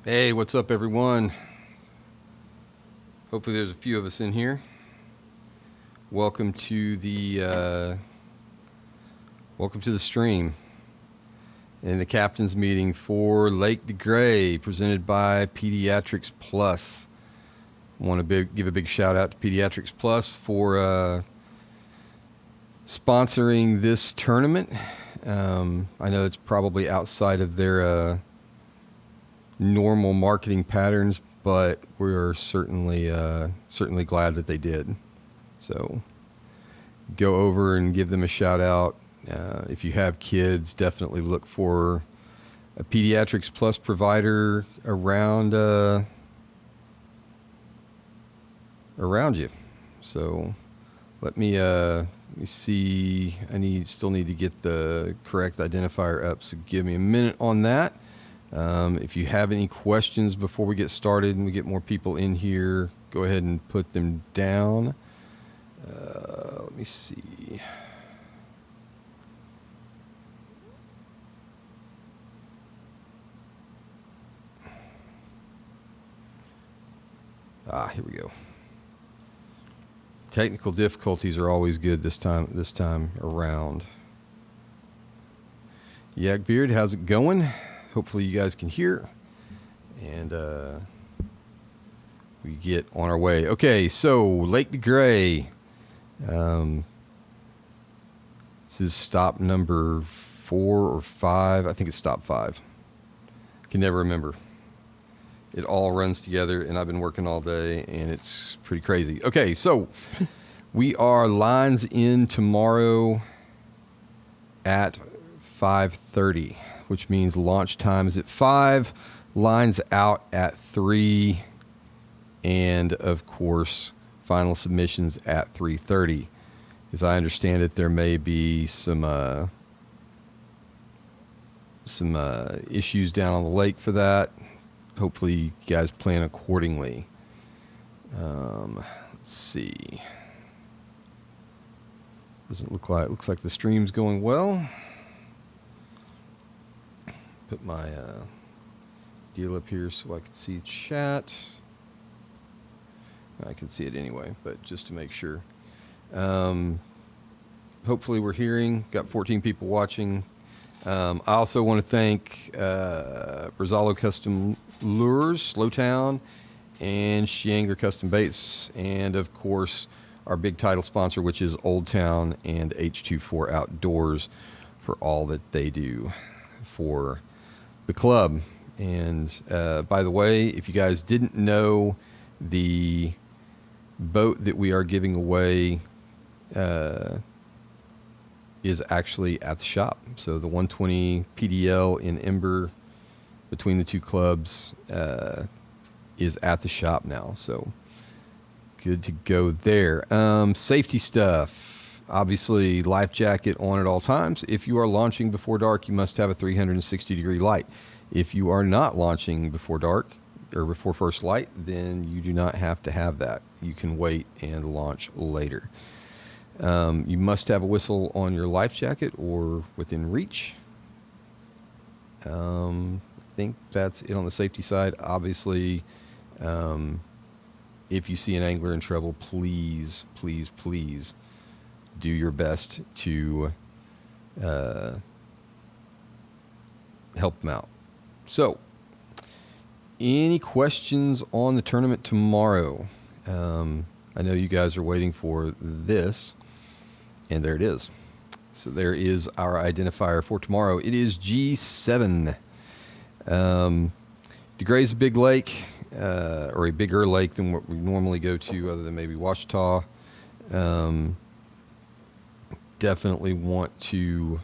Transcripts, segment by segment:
Hey, what's up, everyone? Hopefully there's a few of us in here. Welcome to the stream and the captain's meeting for Lake degray, presented by Pediatrics Plus. I want to give a big shout out to Pediatrics Plus for sponsoring this tournament. I know it's probably outside of their normal marketing patterns, but we're certainly glad that they did. So go over and give them a shout out. If you have kids, definitely look for a Pediatrics Plus provider around you. So let me see. I still need to get the correct identifier up, so give me a minute on that. If you have any questions before we get started and we get more people in here, go ahead and put them down. Let me see. Here we go. Technical difficulties are always good this time around. Yak Beard, how's it going? Hopefully you guys can hear, and we get on our way. Okay, so Lake degray. This is stop number 4 or 5. I think it's stop 5. Can never remember. It all runs together, and I've been working all day, and it's pretty crazy. Okay, so we are lines in tomorrow at 5:30. Which means launch time is at 5, lines out at 3, and of course, final submissions at 3:30. As I understand it, there may be some issues down on the lake for that. Hopefully, you guys plan accordingly. Let's see. Doesn't look like. Looks like the stream's going well. Put my deal up here so I can see chat. I can see it anyway, but just to make sure. Hopefully we're hearing. Got 14 people watching. I also want to thank Brazalo Custom Lures, Slowtown, and Sheangler Custom Baits, and of course our big title sponsor, which is Old Town and H24 Outdoors, for all that they do for the club. And by the way, if you guys didn't know, the boat that we are giving away is actually at the shop. So the 120 PDL in Ember between the two clubs is at the shop now. So good to go there. Safety stuff. Obviously, life jacket on at all times. If you are launching before dark, you must have a 360-degree light. If you are not launching before dark or before first light, then you do not have to have that. You can wait and launch later. You must have a whistle on your life jacket or within reach. I think that's it on the safety side. Obviously, if you see an angler in trouble, please, please, please do your best to help them out. So, any questions on the tournament tomorrow? I know you guys are waiting for this, and there it is. So there is our identifier for tomorrow. It is G7. degray is a big lake, or a bigger lake than what we normally go to, other than maybe Ouachita. Definitely want to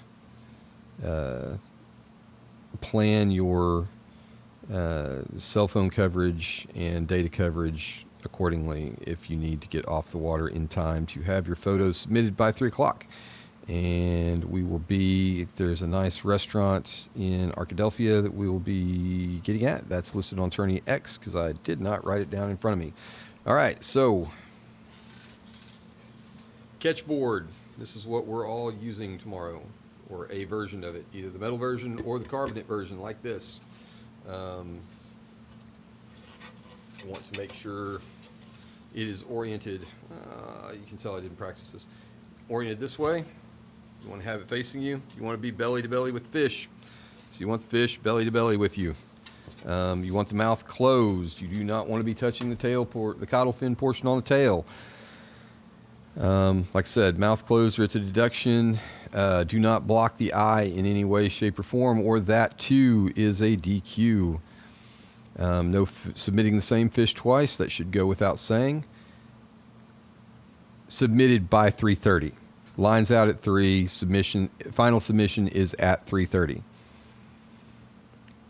plan your cell phone coverage and data coverage accordingly if you need to get off the water in time to have your photos submitted by 3 o'clock. And we will be, there's a nice restaurant in Arkadelphia that we will be getting at. That's listed on Tourney X because I did not write it down in front of me. All right, so catch board. This is what we're all using tomorrow, or a version of it, either the metal version or the carbonate version like this. I want to make sure it is oriented. You can tell I didn't practice this. Oriented this way. You want to have it facing you. You want to be belly to belly with the fish. So you want the fish belly to belly with you. You want the mouth closed. You do not want to be touching the tail the caudal fin portion on the tail. Like I said, mouth closed or it's a deduction. Do not block the eye in any way, shape, or form, or that too is a DQ. No submitting the same fish twice. That should go without saying. Submitted by 3:30. Lines out at 3. Final submission is at 3:30.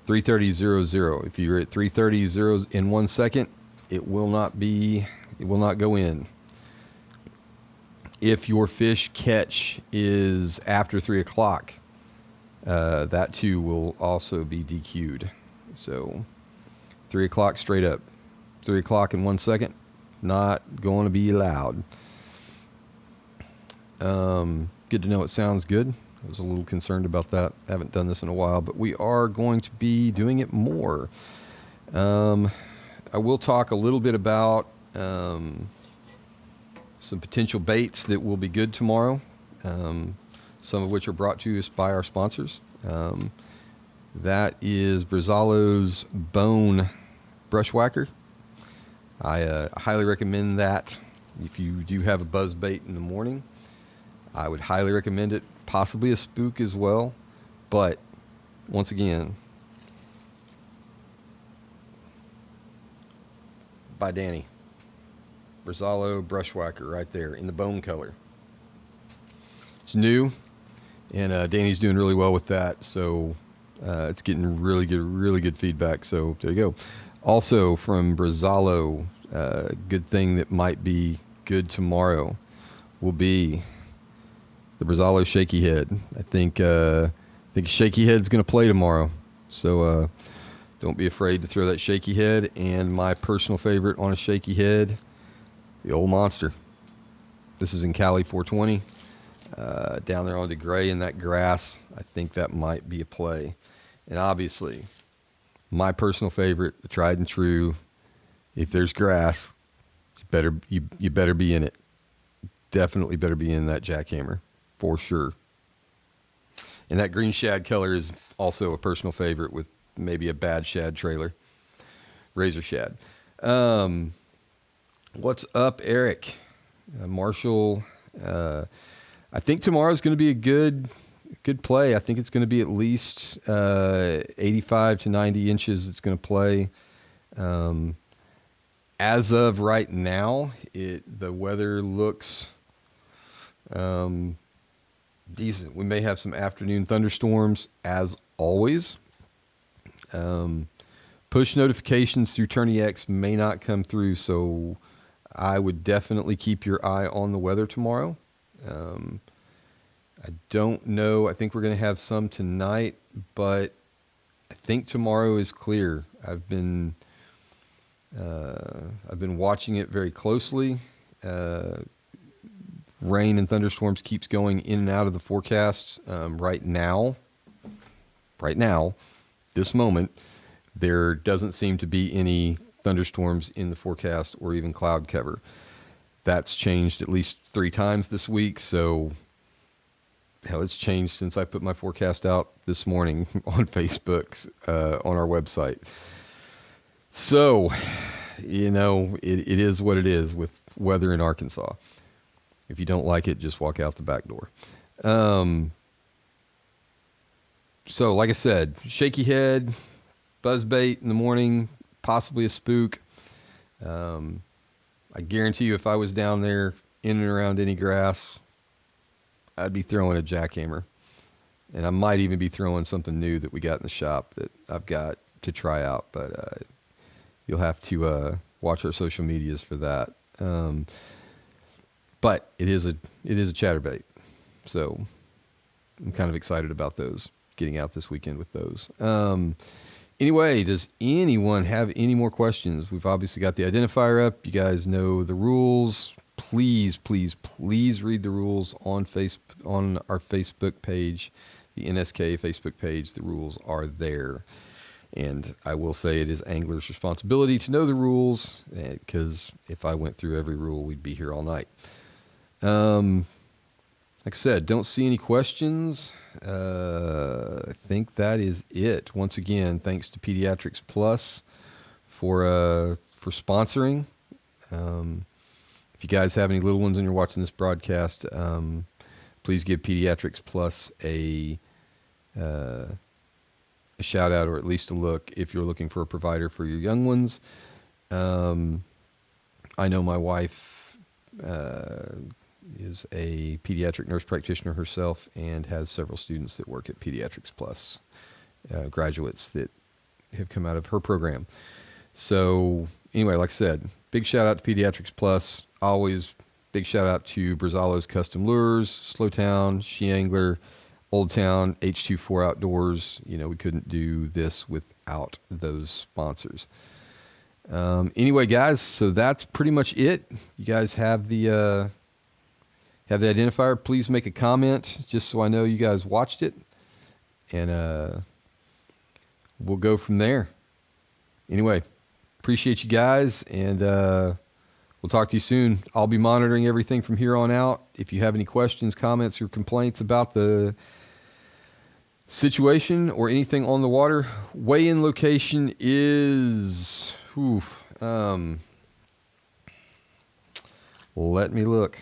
3:30:00. If you're at 3:30:00 in 1 second, it will not go in. If your fish catch is after 3 o'clock, that too will also be DQ'd. So 3 o'clock straight up. 3 o'clock in 1 second, not going to be allowed. Good to know it sounds good. I was a little concerned about that. I haven't done this in a while, but we are going to be doing it more. I will talk a little bit about some potential baits that will be good tomorrow, some of which are brought to us by our sponsors. That is Brazalo's Bone Brush Whacker. I highly recommend that. If you do have a buzz bait in the morning, I would highly recommend it. Possibly a spook as well. But once again, by Danny. Brazalo Brush Whacker right there in the bone color. It's new, and Danny's doing really well with that. So it's getting really good feedback. So there you go. Also from Brazalo, Good thing that might be good tomorrow will be the Brazalo shaky head. I think shaky head's going to play tomorrow. So don't be afraid to throw that shaky head. And my personal favorite on a shaky head, the old monster. This is in Cali 420. Down there on degray in that grass. I think that might be a play. And obviously, my personal favorite, the tried and true, if there's grass, you better be in it. Definitely better be in that jackhammer, for sure. And that green shad color is also a personal favorite with maybe a bad shad trailer. Razor shad. What's up, Eric? Marshall. I think tomorrow's going to be a good play. I think it's going to be at least 85 to 90 inches it's going to play. As of right now, the weather looks decent. We may have some afternoon thunderstorms, as always. Push notifications through TourneyX may not come through, so I would definitely keep your eye on the weather tomorrow. I don't know. I think we're going to have some tonight, but I think tomorrow is clear. I've been watching it very closely. Rain and thunderstorms keeps going in and out of the forecast. Right now, this moment, there doesn't seem to be any thunderstorms in the forecast or even cloud cover. That's changed at least 3 times this week, so hell, it's changed since I put my forecast out this morning on Facebook, on our website. So, it is what it is with weather in Arkansas. If you don't like it, just walk out the back door. So, like I said, shaky head, buzzbait in the morning, possibly a spook. I guarantee you if I was down there in and around any grass, I'd be throwing a jackhammer. And I might even be throwing something new that we got in the shop that I've got to try out. But you'll have to watch our social medias for that. But it is a chatterbait. So I'm kind of excited about those, getting out this weekend with those. Anyway, does anyone have any more questions? We've obviously got the identifier up. You guys know the rules. Please, please, please read the rules on our Facebook page, the NSK Facebook page. The rules are there. And I will say it is anglers' responsibility to know the rules, because if I went through every rule, we'd be here all night. Like I said, don't see any questions. I think that is it. Once again, thanks to Pediatrics Plus for sponsoring. If you guys have any little ones and you're watching this broadcast, please give Pediatrics Plus a shout out, or at least a look if you're looking for a provider for your young ones. I know my wife is a pediatric nurse practitioner herself and has several students that work at Pediatrics Plus, graduates that have come out of her program. So anyway, like I said, big shout out to Pediatrics Plus. Always big shout out to Brazalo's Custom Lures, Slowtown, She Angler, Old Town, H24 Outdoors. We couldn't do this without those sponsors. Anyway, guys, so that's pretty much it. You guys have the identifier. Please make a comment just so I know you guys watched it, and we'll go from there. Anyway, appreciate you guys, and we'll talk to you soon. I'll be monitoring everything from here on out. If you have any questions, comments, or complaints about the situation or anything on the water, weigh-in location is... let me look.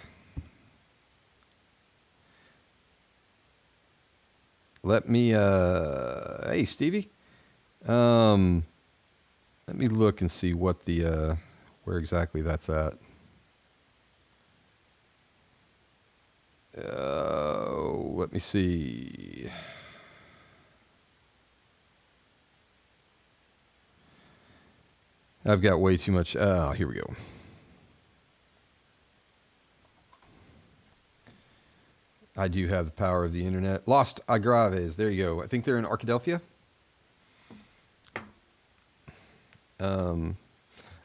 Hey, Stevie. Let me look and see what where exactly that's at. Let me see. I've got way too much. Oh, here we go. I do have the power of the internet. Lost Agraves. There you go. I think they're in Arkadelphia. I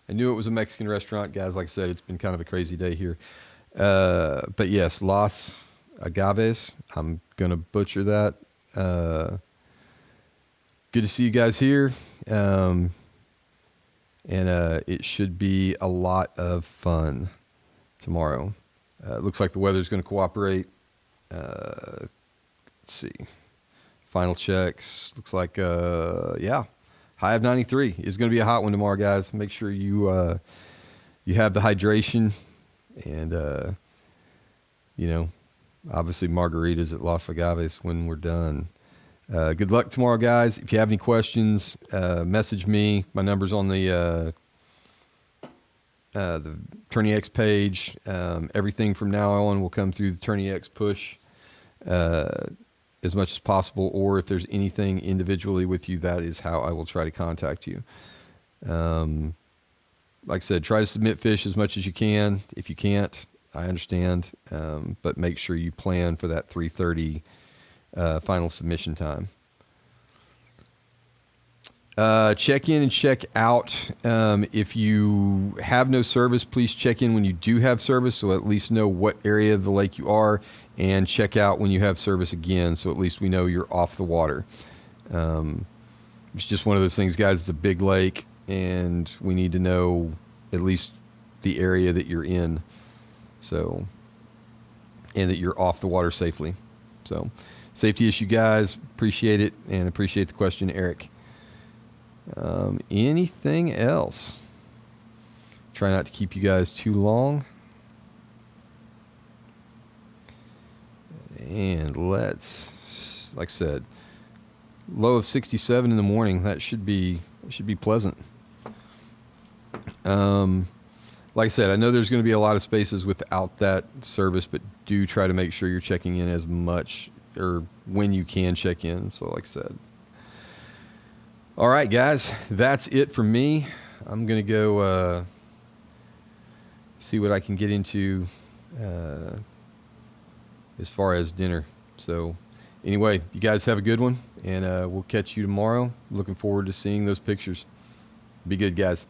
knew it was a Mexican restaurant, guys. Like I said, it's been kind of a crazy day here. But yes, Los Agaves. I'm going to butcher that. Good to see you guys here. And it should be a lot of fun tomorrow. It looks like the weather's going to cooperate. Let's see. Final checks. Looks like, yeah, high of 93. It's going to be a hot one tomorrow, guys. Make sure you you have the hydration and, you know, obviously margaritas at Los Agaves when we're done. Good luck tomorrow, guys. If you have any questions, message me. My number's on the Tourney X page. Everything from now on will come through the Tourney X push as much as possible, or if there's anything individually with you, that is how I will try to contact you. Like I said, try to submit fish as much as you can. If you can't, I understand, but make sure you plan for that 3:30 final submission time. Check in and check out. If you have no service, please check in when you do have service, so at least know what area of the lake you are, and check out when you have service again, so at least we know you're off the water. It's just one of those things, guys. It's a big lake, and we need to know at least the area that you're in, so, and that you're off the water safely. So, safety issue, guys. Appreciate it, and appreciate the question, Eric. Anything else? Try not to keep you guys too long. And let's, like I said, low of 67 in the morning. That should be pleasant. Like I said, I know there's going to be a lot of spaces without that service, but do try to make sure you're checking in as much, or when you can check in. So like I said. All right, guys, that's it for me. I'm going to go see what I can get into as far as dinner. So anyway, you guys have a good one, and we'll catch you tomorrow. Looking forward to seeing those pictures. Be good, guys.